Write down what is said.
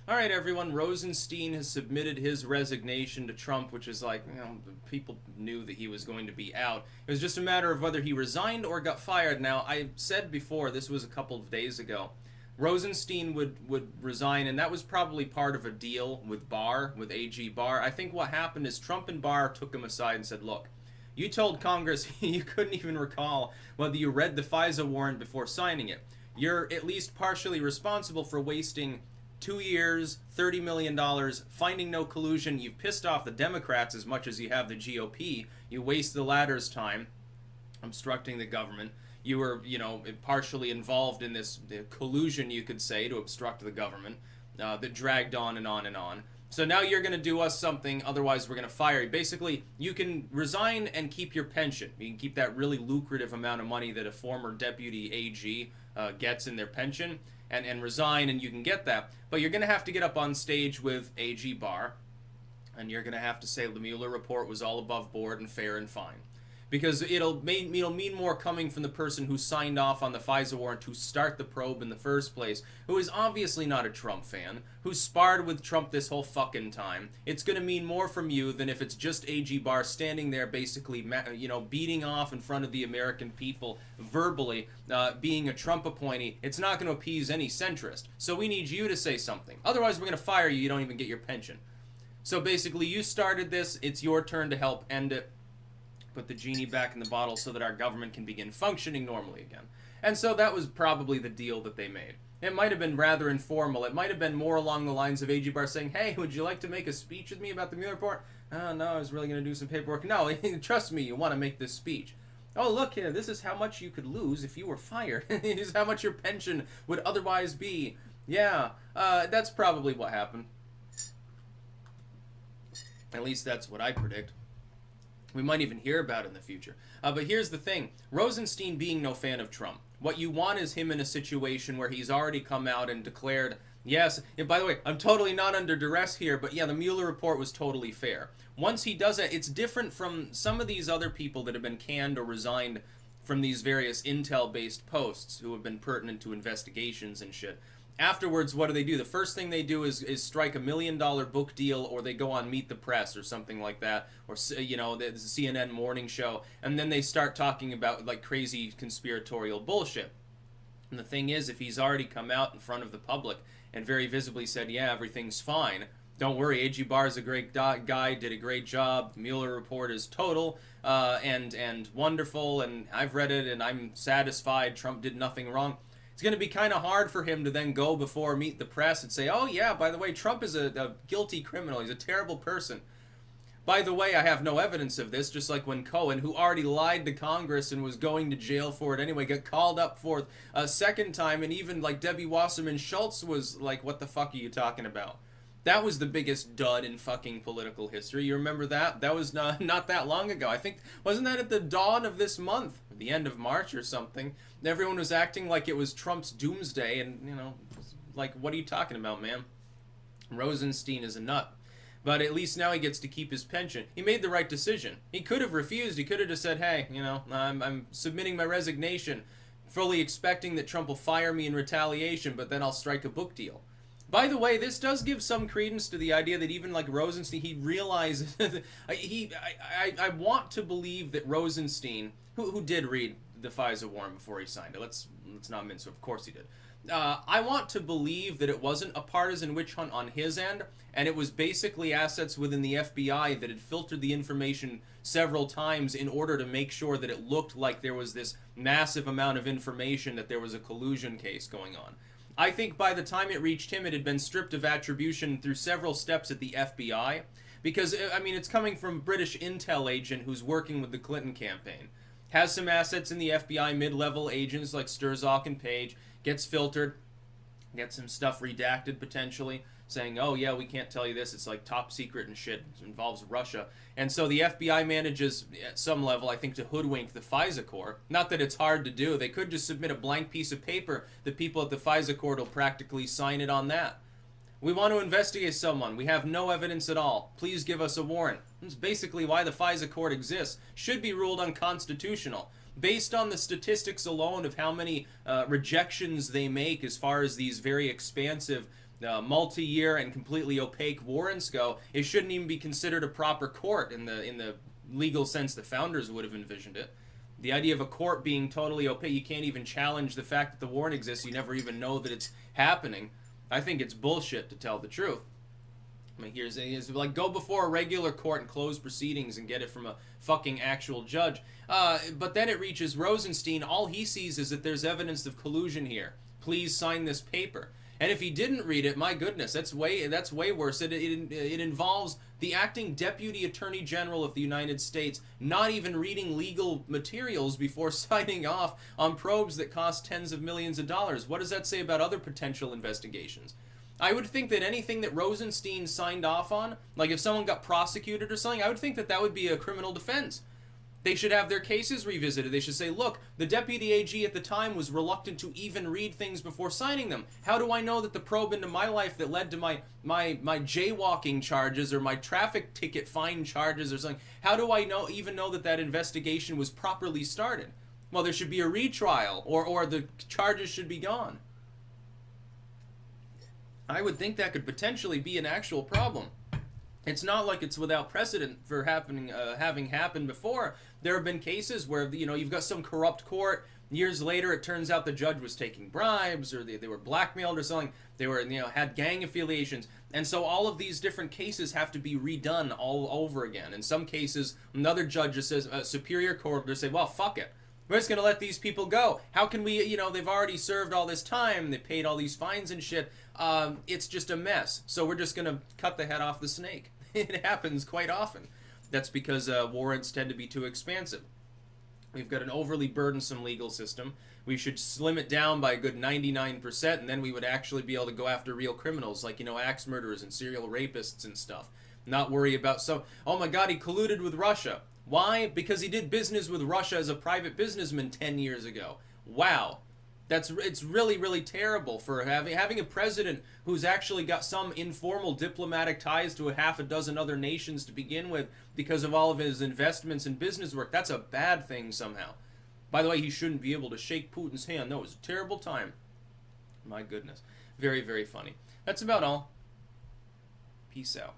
All right, everyone, Rosenstein has submitted his resignation to Trump, which is like, people knew that he was going to be out. It was just a matter of whether he resigned or got fired. Now, I said before, this was a couple of days ago, Rosenstein would resign, and that was probably part of a deal with Barr, with AG Barr. I think what happened is Trump and Barr took him aside and said, look, you told Congress you couldn't even recall whether you read the FISA warrant before signing it. You're at least partially responsible for wasting 2 years, $30 million, finding no collusion. You've pissed off the Democrats as much as you have the GOP. You waste the latter's time obstructing the government. You were, partially involved in this collusion, you could say, to obstruct the government that dragged on and on and on. So now you're going to do us something, otherwise we're going to fire you. Basically, you can resign and keep your pension. You can keep that really lucrative amount of money that a former deputy AG gets in their pension, and resign, and you can get that. But you're going to have to get up on stage with AG Barr, and you're going to have to say the Mueller report was all above board and fair and fine. Because it'll mean more coming from the person who signed off on the FISA warrant to start the probe in the first place, who is obviously not a Trump fan, who sparred with Trump this whole fucking time. It's going to mean more from you than if it's just AG Barr standing there basically, beating off in front of the American people verbally, being a Trump appointee. It's not going to appease any centrist. So we need you to say something. Otherwise, we're going to fire you. You don't even get your pension. So basically, you started this. It's your turn to help end it. Put the genie back in the bottle so that our government can begin functioning normally again. And so that was probably the deal that they made. It might have been rather informal. It might have been more along the lines of AG Barr saying, hey, would you like to make a speech with me about the Mueller report? Oh, no, I was really going to do some paperwork. No, trust me, you want to make this speech. Oh, look here, this is how much you could lose if you were fired. This is how much your pension would otherwise be. Yeah, that's probably what happened. At least that's what I predict. We might even hear about it in the future. But here's the thing. Rosenstein being no fan of Trump. What you want is him in a situation where he's already come out and declared, yes, and by the way, I'm totally not under duress here, but yeah, the Mueller report was totally fair. Once he does it, it's different from some of these other people that have been canned or resigned from these various intel-based posts who have been pertinent to investigations and shit. Afterwards, what do? The first thing they do is strike $1 million book deal, or they go on Meet the Press or something like that, or the CNN morning show, and then they start talking about like crazy conspiratorial bullshit. And the thing is, if he's already come out in front of the public and very visibly said, yeah, everything's fine, don't worry, AG Barr is a great guy, did a great job, the Mueller report is total and wonderful, and I've read it and I'm satisfied, Trump did nothing wrong. It's going to be kind of hard for him to then go before Meet the Press and say, oh yeah, by the way, Trump is a guilty criminal. He's a terrible person. By the way, I have no evidence of this, just like when Cohen, who already lied to Congress and was going to jail for it anyway, got called up for a second time, and even like Debbie Wasserman Schultz was like, what the fuck are you talking about? That was the biggest dud in fucking political history. You remember that? That was not that long ago. I think, wasn't that at the dawn of this month? The end of March or something? Everyone was acting like it was Trump's doomsday, and, like, what are you talking about, man? Rosenstein is a nut. But at least now he gets to keep his pension. He made the right decision. He could have refused. He could have just said, hey, I'm submitting my resignation, fully expecting that Trump will fire me in retaliation, but then I'll strike a book deal. By the way, this does give some credence to the idea that even like Rosenstein, he realizes I want to believe that Rosenstein, who did read the FISA warrant before he signed it, let's not mince it, of course he did. I want to believe that it wasn't a partisan witch hunt on his end, and it was basically assets within the FBI that had filtered the information several times in order to make sure that it looked like there was this massive amount of information, that there was a collusion case going on. I think by the time it reached him, it had been stripped of attribution through several steps at the FBI. Because, I mean, it's coming from a British intel agent who's working with the Clinton campaign. Has some assets in the FBI, mid-level agents like Sturzock and Page. Gets filtered. Gets some stuff redacted, potentially. Saying, oh, yeah, we can't tell you this. It's like top secret and shit. It involves Russia. And so the FBI manages, at some level, I think, to hoodwink the FISA Corps. Not that it's hard to do. They could just submit a blank piece of paper. The people at the FISA Corps will practically sign it on that. We want to investigate someone. We have no evidence at all. Please give us a warrant. That's basically why the FISA Court exists. Should be ruled unconstitutional. Based on the statistics alone of how many rejections they make as far as these very expansive multi-year and completely opaque warrants go, it shouldn't even be considered a proper court in the legal sense the founders would have envisioned it. The idea of a court being totally opaque, you can't even challenge the fact that the warrant exists, you never even know that it's happening. I think it's bullshit, to tell the truth. I mean, here's like, go before a regular court and close proceedings and get it from a fucking actual judge. But then it reaches Rosenstein. All he sees is that there's evidence of collusion here. Please sign this paper. And if he didn't read it, my goodness, that's way worse. It involves the acting Deputy Attorney General of the United States not even reading legal materials before signing off on probes that cost tens of millions of dollars. What does that say about other potential investigations? I would think that anything that Rosenstein signed off on, like if someone got prosecuted or something, I would think that that would be a criminal defense. They should have their cases revisited. They should say, look, the deputy AG at the time was reluctant to even read things before signing them. How do I know that the probe into my life that led to my jaywalking charges or my traffic ticket fine charges or something, how do I even know that that investigation was properly started? Well, there should be a retrial, or the charges should be gone. I would think that could potentially be an actual problem. It's not like it's without precedent for having happened before. There have been cases where, you've got some corrupt court. Years later, it turns out the judge was taking bribes, or they were blackmailed or something. They were, had gang affiliations. And so all of these different cases have to be redone all over again. In some cases, another judge just says, a superior court will say, well, fuck it. We're just going to let these people go. How can we, they've already served all this time. They paid all these fines and shit. It's just a mess. So we're just going to cut the head off the snake. It happens quite often. That's because warrants tend to be too expansive. We've got an overly burdensome legal system. We should slim it down by a good 99%, and then we would actually be able to go after real criminals like, axe murderers and serial rapists and stuff. Not worry about oh my god, he colluded with Russia. Why? Because he did business with Russia as a private businessman 10 years ago. Wow. It's really, really terrible for having a president who's actually got some informal diplomatic ties to a half a dozen other nations to begin with because of all of his investments and business work. That's a bad thing somehow. By the way, he shouldn't be able to shake Putin's hand. That was a terrible time. My goodness. Very, very funny. That's about all. Peace out.